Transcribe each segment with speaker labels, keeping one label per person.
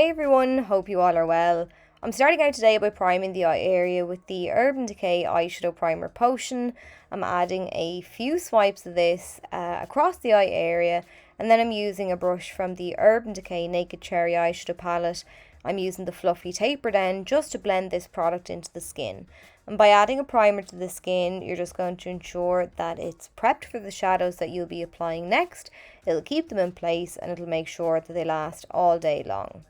Speaker 1: Hey everyone, hope you all are well. I'm starting out today by priming the eye area with the Urban Decay Eyeshadow Primer Potion. I'm adding a few swipes of this across the eye area, and then I'm using a brush from the Urban Decay Naked Cherry Eyeshadow Palette. I'm using the fluffy tapered end just to blend this product into the skin. And by adding a primer to the skin, you're just going to ensure that it's prepped for the shadows that you'll be applying next. It'll keep them in place and it'll make sure that they last all day long.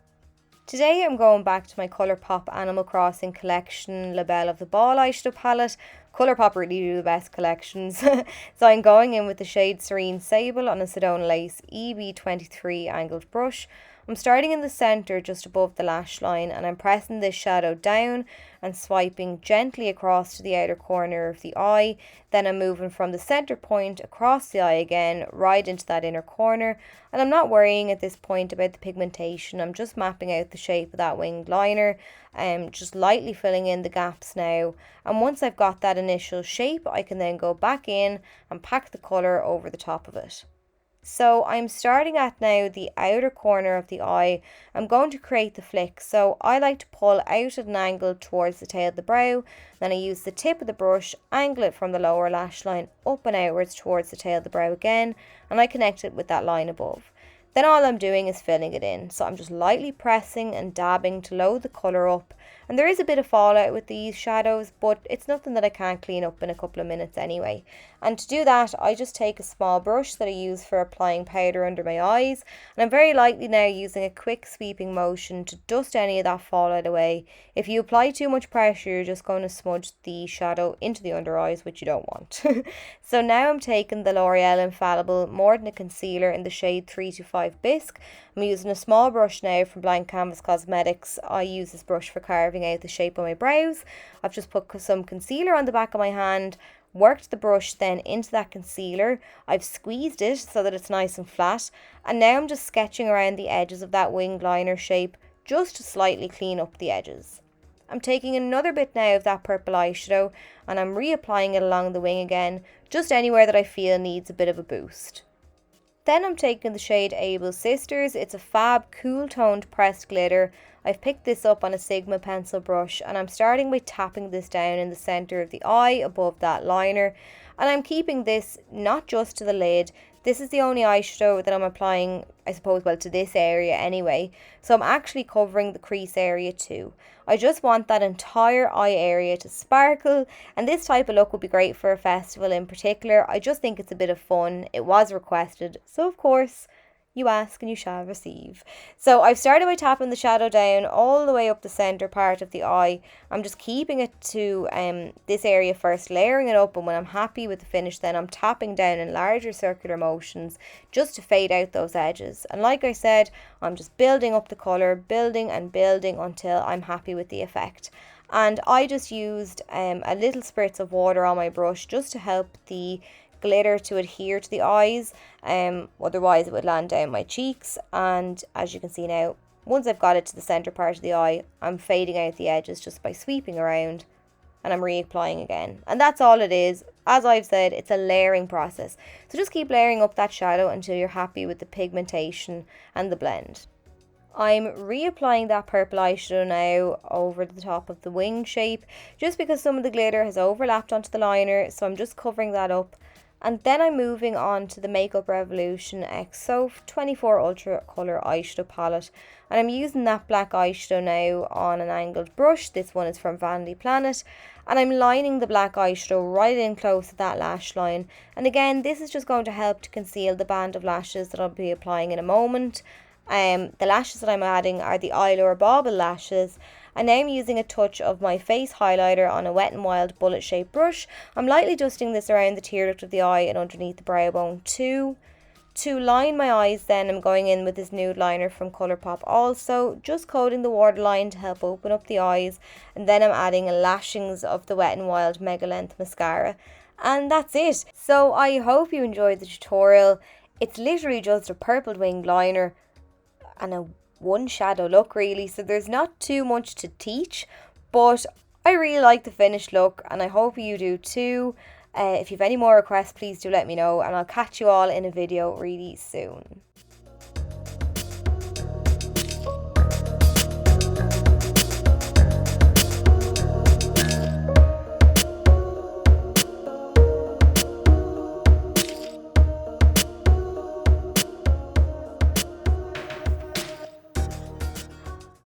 Speaker 1: Today I'm going back to my Colourpop Animal Crossing collection Labelle of the Ball eyeshadow palette. Colourpop really do the best collections. So I'm going in with the shade Serene Sable on a Sedona Lace EB23 angled brush. I'm starting in the centre just above the lash line, and I'm pressing this shadow down and swiping gently across to the outer corner of the eye. Then I'm moving from the centre point across the eye again, right into that inner corner. And I'm not worrying at this point about the pigmentation. I'm just mapping out the shape of that winged liner and just lightly filling in the gaps now. And once I've got that initial shape, I can then go back in and pack the colour over the top of it. So I'm starting at now the outer corner of the eye. I'm going to create the flick. So I like to pull out at an angle towards the tail of the brow. Then I use the tip of the brush, angle it from the lower lash line up and outwards towards the tail of the brow again. And I connect it with that line above. Then all I'm doing is filling it in. So I'm just lightly pressing and dabbing to load the colour up. And there is a bit of fallout with these shadows, but it's nothing that I can't clean up in a couple of minutes anyway. And to do that, I just take a small brush that I use for applying powder under my eyes. And I'm very lightly now using a quick sweeping motion to dust any of that fallout away. If you apply too much pressure, you're just going to smudge the shadow into the under eyes, which you don't want. So now I'm taking the L'Oreal Infallible Mordant Concealer in the shade 325 Bisque. I'm using a small brush now from Blank Canvas Cosmetics. I use this brush for carving out the shape of my brows. I've just put some concealer on the back of my hand, worked the brush then into that concealer. I've squeezed it so that it's nice and flat, and now I'm just sketching around the edges of that winged liner shape just to slightly clean up the edges. I'm taking another bit now of that purple eyeshadow and I'm reapplying it along the wing again, just anywhere that I feel needs a bit of a boost. Then I'm taking the shade Able Sisters. It's a fab cool toned pressed glitter. I've picked this up on a Sigma pencil brush and I'm starting by tapping this down in the centre of the eye above that liner. And I'm keeping this not just to the lid. This is the only eyeshadow that I'm applying, I suppose, well, to this area anyway. So I'm actually covering the crease area too. I just want that entire eye area to sparkle, and this type of look would be great for a festival in particular. I just think it's a bit of fun. It was requested, so of course, you ask and you shall receive. So I've started by tapping the shadow down all the way up the centre part of the eye. I'm just keeping it to this area first, layering it up, and when I'm happy with the finish then I'm tapping down in larger circular motions just to fade out those edges. And like I said, I'm just building up the colour, building and building until I'm happy with the effect. And I just used a little spritz of water on my brush just to help the glitter to adhere to the eyes, otherwise it would land down my cheeks. And as you can see now, once I've got it to the centre part of the eye, I'm fading out the edges just by sweeping around and I'm reapplying again. And that's all it is. As I've said, it's a layering process, so just keep layering up that shadow until you're happy with the pigmentation and the blend. I'm reapplying that purple eyeshadow now over the top of the wing shape, just because some of the glitter has overlapped onto the liner, so I'm just covering that up. And then I'm moving on to the Makeup Revolution X Sof 24 Ultra Colour Eyeshadow Palette. And I'm using that black eyeshadow now on an angled brush. This one is from Vanity Planet. And I'm lining the black eyeshadow right in close to that lash line. And again, this is just going to help to conceal the band of lashes that I'll be applying in a moment. The lashes that I'm adding are the Eyeliner Bauble lashes. And now I'm using a touch of my face highlighter on a Wet n Wild bullet shaped brush. I'm lightly dusting this around the tear duct of the eye and underneath the brow bone too. To line my eyes then, I'm going in with this nude liner from Colourpop also, just coating the waterline to help open up the eyes. And then I'm adding lashings of the Wet n Wild Mega Length Mascara. And that's it. So I hope you enjoyed the tutorial. It's literally just a purple winged liner and a one shadow look really, so there's not too much to teach, but I really like the finished look and I hope you do too. If you have any more requests, please do let me know, and I'll catch you all in a video really soon.